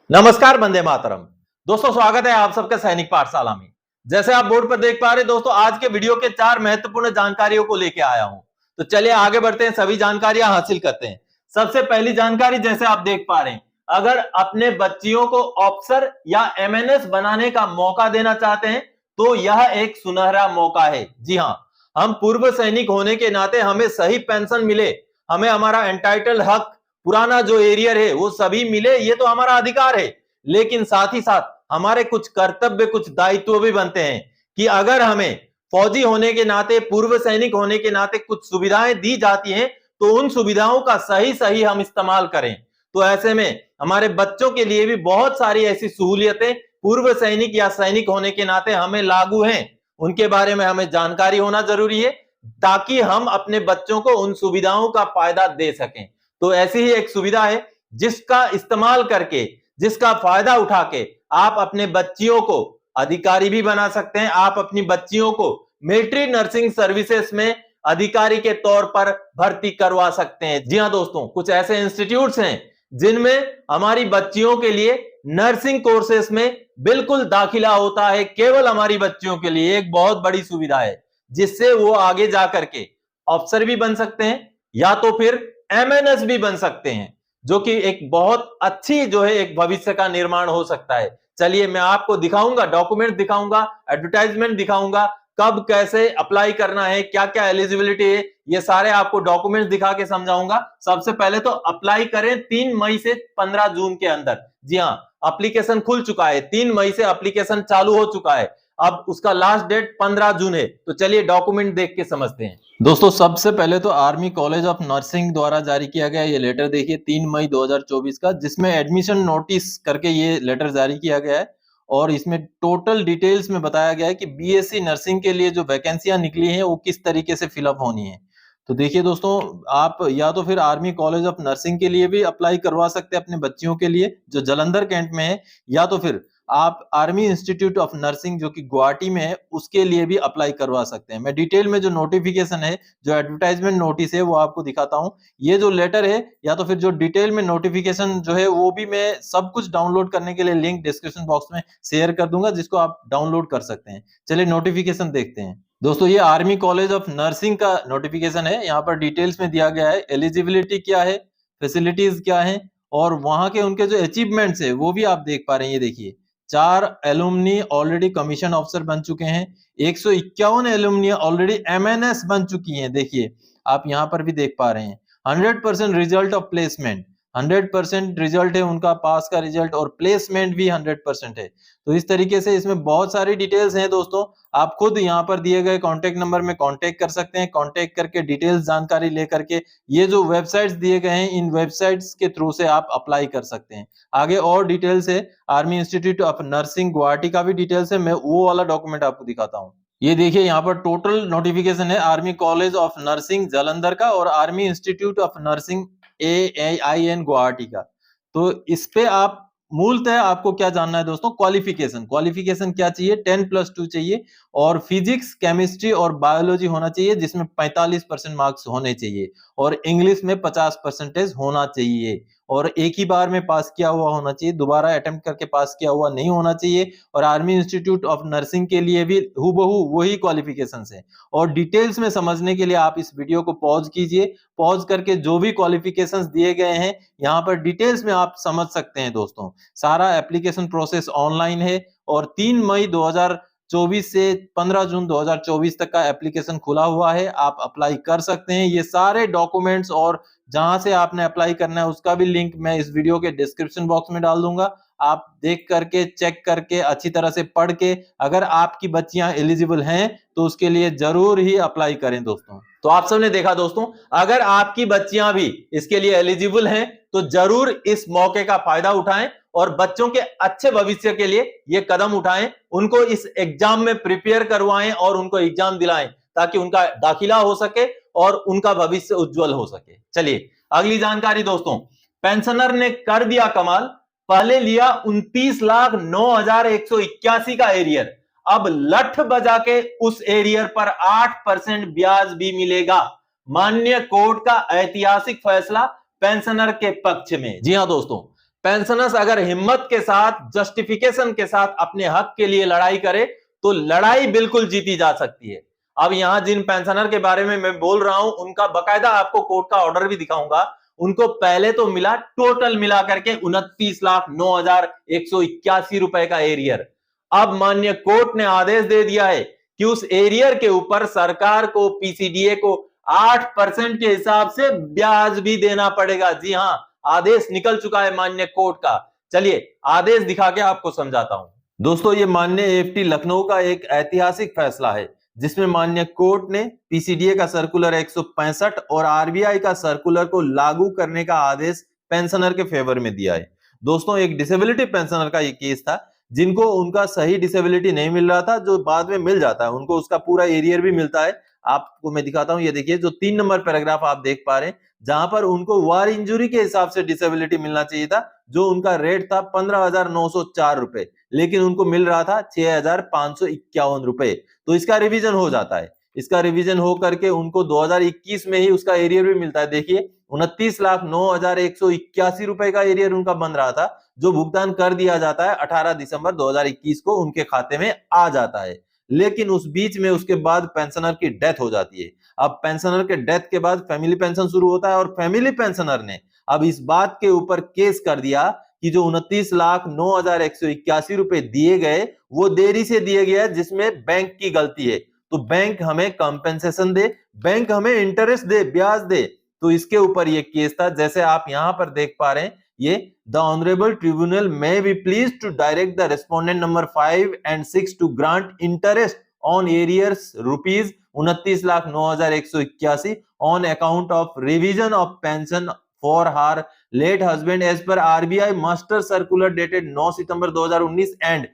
नमस्कार, वंदे मातरम। दोस्तों, स्वागत है आप सबका सैनिक पाठशाला में। जैसे आप बोर्ड पर देख पा रहे दोस्तों, आज के वीडियो के 4 महत्वपूर्ण जानकारियों को लेके आया हूं। तो चलिए आगे बढ़ते हैं, सभी जानकारियां हासिल करते हैं। सबसे पहली जानकारी, जैसे आप देख पा रहे हैं, अगर अपने बच्चियों को ऑफिसर या एमएनएस बनाने का मौका देना चाहते हैं तो यह एक सुनहरा मौका है। जी हां, हम पूर्व सैनिक होने के नाते हमें सही पेंशन मिले, हमें हमारा एंटाइटल हक, पुराना जो एरियर है वो सभी मिले, ये तो हमारा अधिकार है। लेकिन साथ ही साथ हमारे कुछ कर्तव्य, कुछ दायित्व भी बनते हैं कि अगर हमें फौजी होने के नाते, पूर्व सैनिक होने के नाते कुछ सुविधाएं दी जाती हैं तो उन सुविधाओं का सही सही हम इस्तेमाल करें। तो ऐसे में हमारे बच्चों के लिए भी बहुत सारी ऐसी सहूलियतें पूर्व सैनिक या सैनिक होने के नाते हमें लागू हैं, उनके बारे में हमें जानकारी होना जरूरी है ताकि हम अपने बच्चों को उन सुविधाओं का फायदा दे सकें। तो ऐसी ही एक सुविधा है जिसका इस्तेमाल करके, जिसका फायदा उठा के आप अपने बच्चियों को अधिकारी भी बना सकते हैं। आप अपनी बच्चियों को मिलिट्री नर्सिंग सर्विसेज में अधिकारी के तौर पर भर्ती करवा सकते हैं। जी हां दोस्तों, कुछ ऐसे इंस्टीट्यूट्स हैं जिनमें हमारी बच्चियों के लिए नर्सिंग कोर्सेज में बिल्कुल दाखिला होता है। केवल हमारी बच्चियों के लिए एक बहुत बड़ी सुविधा है जिससे वो आगे जाकर के अफसर भी बन सकते हैं या तो फिर एमएनएस भी बन सकते हैं, जो कि एक बहुत अच्छी जो है एक भविष्य का निर्माण हो सकता है। चलिए मैं आपको दिखाऊंगा, डॉक्यूमेंट दिखाऊंगा, एडवर्टाइजमेंट दिखाऊंगा, कब कैसे अप्लाई करना है, क्या क्या एलिजिबिलिटी है, ये सारे आपको डॉक्यूमेंट दिखा के समझाऊंगा। सबसे पहले तो अप्लाई करें 3 मई से 15 जून के अंदर। जी हां, एप्लीकेशन खुल चुका है, 3 मई से एप्लीकेशन चालू हो चुका है। अब उसका लास्ट डेट 15 जून है। तो चलिए डॉक्यूमेंट देख के समझते हैं। दोस्तों, सबसे पहले तो आर्मी कॉलेज ऑफ नर्सिंग द्वारा जारी किया गया ये लेटर देखिए 3 मई 2024 का, जिसमें एडमिशन नोटिस करके ये लेटर जारी किया गया है। और इसमें टोटल डिटेल्स में बताया गया है कि बीएससी नर्सिंग के लिए जो वैकेंसियां निकली हैं वो किस तरीके से फिलअप होनी है। तो देखिए दोस्तों, आप या तो फिर आर्मी कॉलेज ऑफ नर्सिंग के लिए भी अप्लाई करवा सकते हैं अपने बच्चियों के लिए जो जालंधर कैंट में है, या तो फिर आप आर्मी इंस्टीट्यूट ऑफ नर्सिंग जो कि गुवाहाटी में है उसके लिए भी अप्लाई करवा सकते हैं। मैं डिटेल में जो नोटिफिकेशन है, जो एडवर्टाइजमेंट नोटिस है, वो आपको दिखाता हूं। ये जो लेटर है या तो फिर जो डिटेल में नोटिफिकेशन जो है वो भी मैं सब कुछ डाउनलोड करने के लिए लिंक डिस्क्रिप्शन बॉक्स में शेयर कर दूंगा, जिसको आप डाउनलोड कर सकते हैं। चलिए नोटिफिकेशन देखते हैं। दोस्तों, ये आर्मी कॉलेज ऑफ नर्सिंग का नोटिफिकेशन है। यहाँ पर डिटेल्स में दिया गया है एलिजिबिलिटी क्या है, फैसिलिटीज क्या है, और वहां के उनके जो अचीवमेंट्स है वो भी आप देख पा रहे हैं। ये देखिए, 4 एलुमनी ऑलरेडी कमीशन ऑफिसर बन चुके हैं, 151 एलुमनी ऑलरेडी एमएनएस बन चुकी हैं। देखिए, आप यहाँ पर भी देख पा रहे हैं 100% रिजल्ट ऑफ प्लेसमेंट, 100% रिजल्ट है उनका, पास का रिजल्ट, और प्लेसमेंट भी 100% है। तो इस तरीके से इसमें बहुत सारी डिटेल्स हैं दोस्तों। आप खुद यहाँ पर दिए गए कॉन्टेक्ट नंबर में कॉन्टेक्ट कर सकते हैं। कॉन्टेक्ट करके डिटेल्स जानकारी लेकर के ये जो वेबसाइट्स दिए गए हैं, इन वेबसाइट्स के थ्रू से आप अप्लाई कर सकते हैं। आगे और डिटेल्स है, army institute of nursing Guwahati का भी डिटेल्स है, मैं वो वाला डॉक्यूमेंट आपको दिखाता हूँ। ये देखिए, यहाँ पर टोटल नोटिफिकेशन है army college of nursing Jalandhar का और army institute of nursing AIN Guwahati का। तो इस पे आप मूलतः आपको क्या जानना है दोस्तों, क्वालिफिकेशन क्या चाहिए, 10+2 चाहिए, और फिजिक्स, केमिस्ट्री और बायोलॉजी होना चाहिए जिसमें 45% मार्क्स होने चाहिए, और इंग्लिश में 50% होना चाहिए, और एक ही बार में पास किया हुआ होना चाहिए, दोबारा अटेम्प्ट करके पास किया हुआ नहीं होना चाहिए। और आर्मी इंस्टीट्यूट ऑफ नर्सिंग के लिए भी हूबहू वही क्वालिफिकेशंस है। और डिटेल्स में समझने के लिए आप इस वीडियो को पॉज कीजिए, पॉज करके जो भी क्वालिफिकेशंस दिए गए हैं यहाँ पर डिटेल्स में आप समझ सकते हैं दोस्तों। सारा एप्लीकेशन प्रोसेस ऑनलाइन है और 3 मई 2024 से 15 जून 2024 तक का एप्लीकेशन खुला हुआ है, आप अप्लाई कर सकते हैं। ये सारे डॉक्यूमेंट्स और जहां से आपने अप्लाई करना है उसका भी लिंक मैं इस वीडियो के डिस्क्रिप्शन बॉक्स में डाल दूंगा। आप देख करके, चेक करके, अच्छी तरह से पढ़ के, अगर आपकी बच्चियां एलिजिबल हैं तो उसके लिए जरूर ही अप्लाई करें दोस्तों। तो आप सबने देखा दोस्तों, अगर आपकी बच्चियां भी इसके लिए एलिजिबल हैं तो जरूर इस मौके का फायदा उठाएं और बच्चों के अच्छे भविष्य के लिए ये कदम उठाएं, उनको इस एग्जाम में प्रिपेयर करवाएं और उनको एग्जाम दिलाएं ताकि उनका दाखिला हो सके और उनका भविष्य उज्जवल हो सके। चलिए अगली जानकारी दोस्तों, पेंशनर ने कर दिया कमाल, पहले लिया 29,09,181 का एरियर, अब लठ बजा के उस एरियर पर 8% ब्याज भी मिलेगा। माननीय कोर्ट का ऐतिहासिक फैसला पेंशनर के पक्ष में। जी हां दोस्तों, पेंशनर्स अगर हिम्मत के साथ, जस्टिफिकेशन के साथ अपने हक के लिए लड़ाई करे तो लड़ाई बिल्कुल जीती जा सकती है। अब यहां जिन पेंशनर के बारे में मैं बोल रहा हूं उनका बकायदा आपको कोर्ट का ऑर्डर भी दिखाऊंगा। उनको पहले तो मिला टोटल मिला करके 29,09,181 रुपए का एरियर। अब माननीय कोर्ट ने आदेश दे दिया है कि उस एरियर के ऊपर सरकार को, पीसीडीए को 8% के हिसाब से ब्याज भी देना पड़ेगा। जी हां, आदेश निकल चुका है माननीय कोर्ट का। चलिए आदेश दिखा के आपको समझाता हूं। दोस्तों, ये माननीय एएफटी लखनऊ का एक ऐतिहासिक फैसला है जिसमें माननीय कोर्ट ने पीसीडीए का सर्कुलर 165 और आरबीआई का सर्कुलर को लागू करने का आदेश पेंशनर के फेवर में दिया है। दोस्तों, एक डिसेबिलिटी पेंशनर का ये केस था जिनको उनका सही डिसेबिलिटी नहीं मिल रहा था, जो बाद में मिल जाता है, उनको उसका पूरा एरियर भी मिलता है। आपको मैं दिखाता हूं, ये देखिए जो 3 नंबर पैराग्राफ आप देख पा रहे हैं, जहां पर उनको वार इंजुरी के हिसाब से डिसेबिलिटी मिलना चाहिए था, जो उनका रेट था 15,904 रुपए, लेकिन उनको मिल रहा था 6,551 रुपए। तो इसका रिवीजन हो जाता है। इसका रिवीजन हो करके उनको 2021 में ही उसका एरियर भी मिलता है। देखिए 29,09,181 रुपए का एरियर उनका बन रहा था, जो भुगतान कर दिया जाता है 18 दिसंबर 2021 को उनके खाते में आ जाता है। लेकिन उस बीच में उसके बाद पेंशनर की डेथ हो जाती है। अब पेंशनर के डेथ के बाद फैमिली पेंशन शुरू होता है और फैमिली पेंशनर ने अब इस बात के ऊपर केस कर दिया कि जो 29,09,181 रुपए दिए गए वो देरी से दिए गए, जिसमें बैंक की गलती है, तो बैंक हमें कंपेंसेशन दे, बैंक हमें इंटरेस्ट दे, ब्याज दे। तो इसके ऊपर ये केस था। जैसे आप यहां पर देख पा रहे हैं, ये the honourable tribunal may be please to direct the respondent number 5 and 6 to grant interest on arrears rupees 29,09,181 on account of revision of pension for her late husband as per RBI master circular dated 9 September 2019 and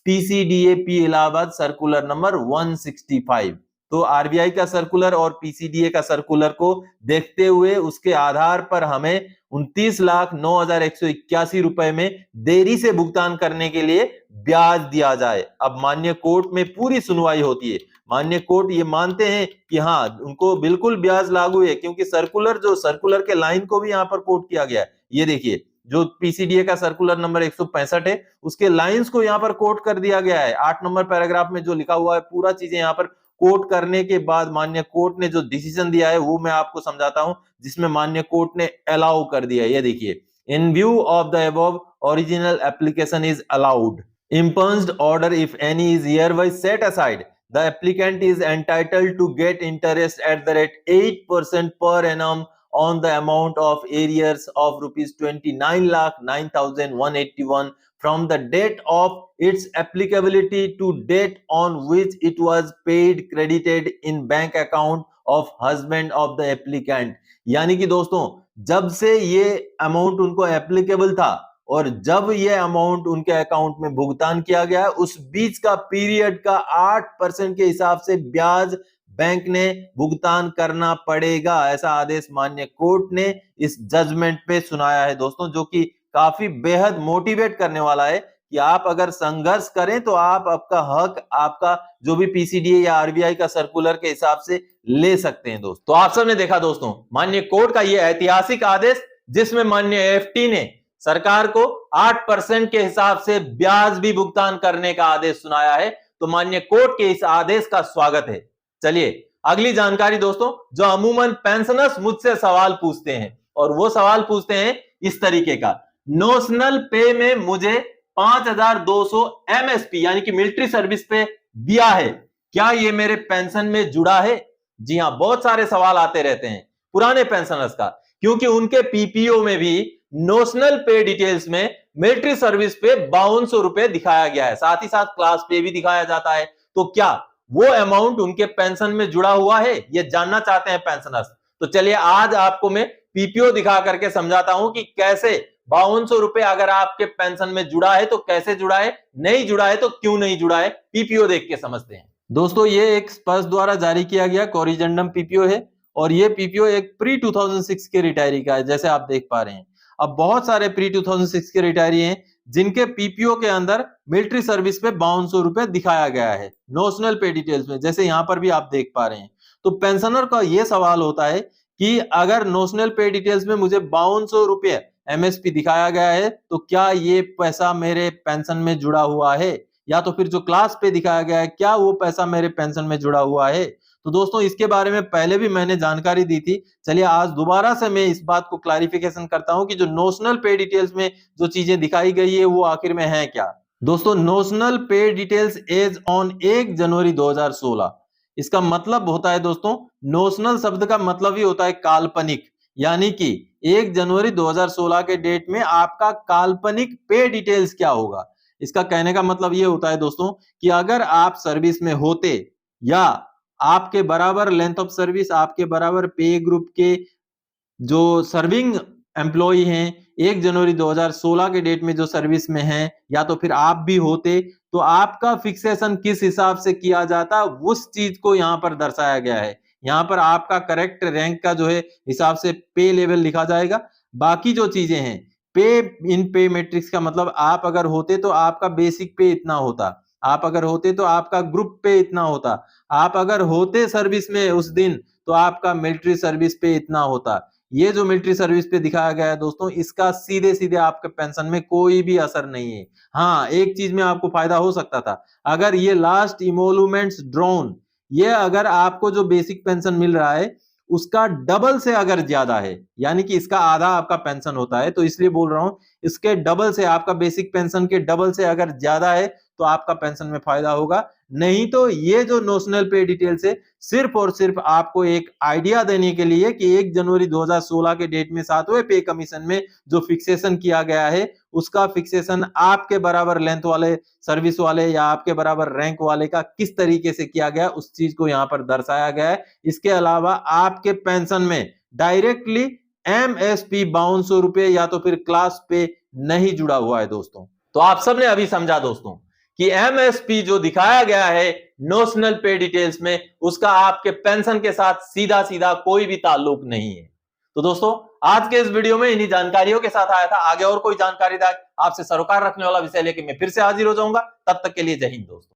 PCDAP Allahabad circular number 165। तो RBI का circular और PCDA का circular को देखते हुए उसके आधार पर हमें 29,09,181 रुपए में देरी से भुगतान करने के लिए ब्याज दिया जाए। अब माननीय कोर्ट में पूरी सुनवाई होती है। माननीय कोर्ट ये मानते हैं कि हाँ, उनको बिल्कुल ब्याज लागू है, क्योंकि सर्कुलर के लाइन को भी यहाँ पर कोट किया गया है। ये देखिए जो पीसीडीए का सर्कुलर नंबर 165 है उसके लाइंस को यहाँ पर कोट कर दिया गया है। 8 नंबर पैराग्राफ में जो लिखा हुआ है पूरा चीजें यहाँ पर कोर्ट करने के बाद माननीय कोर्ट ने जो डिसीजन दिया है वो मैं आपको समझाता हूं, जिसमें माननीय कोर्ट ने अलाउ कर दिया है। ये देखिए, इन view of the above original application is allowed impunged order if any is hereby set aside, the applicant is entitled to get interest at the rate 8% per annum on the amount of arrears of rupees 29,09,181 from the date of its applicability to date on which it was paid credited in bank account of husband of the applicant। यानी कि दोस्तों, जब से ये amount उनको applicable था और जब ये अमाउंट उनके अकाउंट में भुगतान किया गया, उस बीच का पीरियड का 8% के हिसाब से ब्याज बैंक ने भुगतान करना पड़ेगा। ऐसा आदेश माननीय कोर्ट ने इस जजमेंट पे सुनाया है दोस्तों, जो कि काफी बेहद मोटिवेट करने वाला है कि आप अगर संघर्ष करें तो आप आपका हक, आपका जो भी पीसीडीए या आरबीआई का सर्कुलर के हिसाब से ले सकते हैं। दोस्तों, तो आप सबने देखा दोस्तों माननीय कोर्ट का यह ऐतिहासिक आदेश, जिसमें माननीय एएफटी ने सरकार को 8% के हिसाब से ब्याज भी भुगतान करने का आदेश सुनाया है। तो माननीय कोर्ट के इस आदेश का स्वागत है। चलिए अगली जानकारी दोस्तों, जो अमूमन पेंशनर्स मुझसे सवाल पूछते हैं, और वो सवाल पूछते हैं इस तरीके का, नोशनल पे में मुझे 5,200 एमएसपी यानी कि मिलिट्री सर्विस पे दिया है, क्या ये मेरे पेंशन में जुड़ा है? जी हां, बहुत सारे सवाल आते रहते हैं पुराने पेंशनर्स का, क्योंकि उनके पीपीओ में भी नोशनल पे डिटेल्स में मिलिट्री सर्विस पे 5200 रुपए दिखाया गया है, साथ ही साथ क्लास पे भी दिखाया जाता है। तो क्या वो अमाउंट उनके पेंशन में जुड़ा हुआ है, ये जानना चाहते हैं पेंशनर्स। तो चलिए आज आपको मैं पीपीओ दिखा करके समझाता हूं कि कैसे 5200 रुपए अगर आपके पेंशन में जुड़ा है तो कैसे जुड़ा है, नहीं जुड़ा है तो क्यों नहीं जुड़ा है, पीपीओ देख के समझते हैं। दोस्तों, ये एक स्पर्श द्वारा जारी किया गया कोरिजेंडम पीपीओ है, और ये पीपीओ एक प्री 2006 के रिटायरी का है, जैसे आप देख पा रहे हैं। अब बहुत सारे प्री 2006 के रिटायरी हैं जिनके पीपीओ के अंदर मिलिट्री सर्विस पे 5200 रुपए दिखाया गया है नोशनल पे डिटेल्स में, जैसे यहां पर भी आप देख पा रहे हैं। तो पेंशनर का यह सवाल होता है कि अगर नोशनल पे डिटेल्स में मुझे 5200 रुपए एमएसपी दिखाया गया है, तो क्या ये पैसा मेरे पेंशन में जुड़ा हुआ है, या तो फिर जो क्लास पे दिखाया गया है क्या वो पैसा मेरे पेंशन में जुड़ा हुआ है। तो दोस्तों इसके बारे में पहले भी मैंने जानकारी दी थी। चलिए आज दोबारा से मैं इस बात को क्लैरिफिकेशन करता हूं कि जो नोशनल पे डिटेल्स में जो चीजें दिखाई गई है वो आखिर में है क्या। दोस्तों नोशनल पे डिटेल्स एज ऑन 1 जनवरी 2016, इसका मतलब होता है दोस्तों, नोशनल शब्द का मतलब ही होता है काल्पनिक, यानी कि 1 जनवरी 2016 के डेट में आपका काल्पनिक पे डिटेल्स क्या होगा। इसका कहने का मतलब ये होता है दोस्तों कि अगर आप सर्विस में होते या आपके बराबर लेंथ ऑफ सर्विस, आपके बराबर पे ग्रुप के जो सर्विंग एम्प्लॉई हैं 1 जनवरी 2016 के डेट में जो सर्विस में हैं, या तो फिर आप भी होते, तो आपका फिक्सेशन किस हिसाब से किया जाता उस चीज को यहां पर दर्शाया गया है। यहां पर आपका करेक्ट रैंक का जो है हिसाब से पे लेवल लिखा जाएगा। बाकी जो चीजें हैं पे इन पे मैट्रिक्स का मतलब आप अगर होते तो आपका बेसिक पे इतना होता, आप अगर होते तो आपका ग्रुप पे इतना होता, आप अगर होते सर्विस में उस दिन तो आपका मिलिट्री सर्विस पे इतना होता। ये जो मिलिट्री सर्विस पे दिखाया गया है दोस्तों, इसका सीधे सीधे आपके पेंशन में कोई भी असर नहीं है। हाँ एक चीज में आपको फायदा हो सकता था, अगर ये लास्ट इमोलूमेंट्स ड्रॉन, ये अगर आपको जो बेसिक पेंशन मिल रहा है उसका डबल से अगर ज्यादा है, यानी कि इसका आधा आपका पेंशन होता है, तो इसलिए बोल रहा हूं इसके डबल से, आपका बेसिक पेंशन के डबल से अगर ज्यादा है तो आपका पेंशन में फायदा होगा। नहीं तो ये जो नोशनल पे डिटेल्स है सिर्फ और सिर्फ आपको एक आइडिया देने के लिए कि 1 जनवरी 2016 के डेट में 7वें पे कमीशन में जो फिक्सेशन किया गया है उसका फिक्सेशन आपके बराबर लेंथ वाले सर्विस वाले या आपके बराबर रैंक वाले का किस तरीके से किया गया उस चीज को यहां पर दर्शाया गया है। इसके अलावा आपके पेंशन में डायरेक्टली एमएसपी 5200 रुपए या तो फिर क्लास पे नहीं जुड़ा हुआ है दोस्तों। तो आप सबने अभी समझा दोस्तों कि एमएसपी जो दिखाया गया है नोशनल पे डिटेल्स में उसका आपके पेंशन के साथ सीधा सीधा कोई भी ताल्लुक नहीं है। तो दोस्तों आज के इस वीडियो में इन्हीं जानकारियों के साथ आया था। आगे और कोई जानकारी आपसे सरोकार रखने वाला विषय लेके मैं फिर से हाजिर हो जाऊंगा। तब तक के लिए जय हिंद दोस्तों।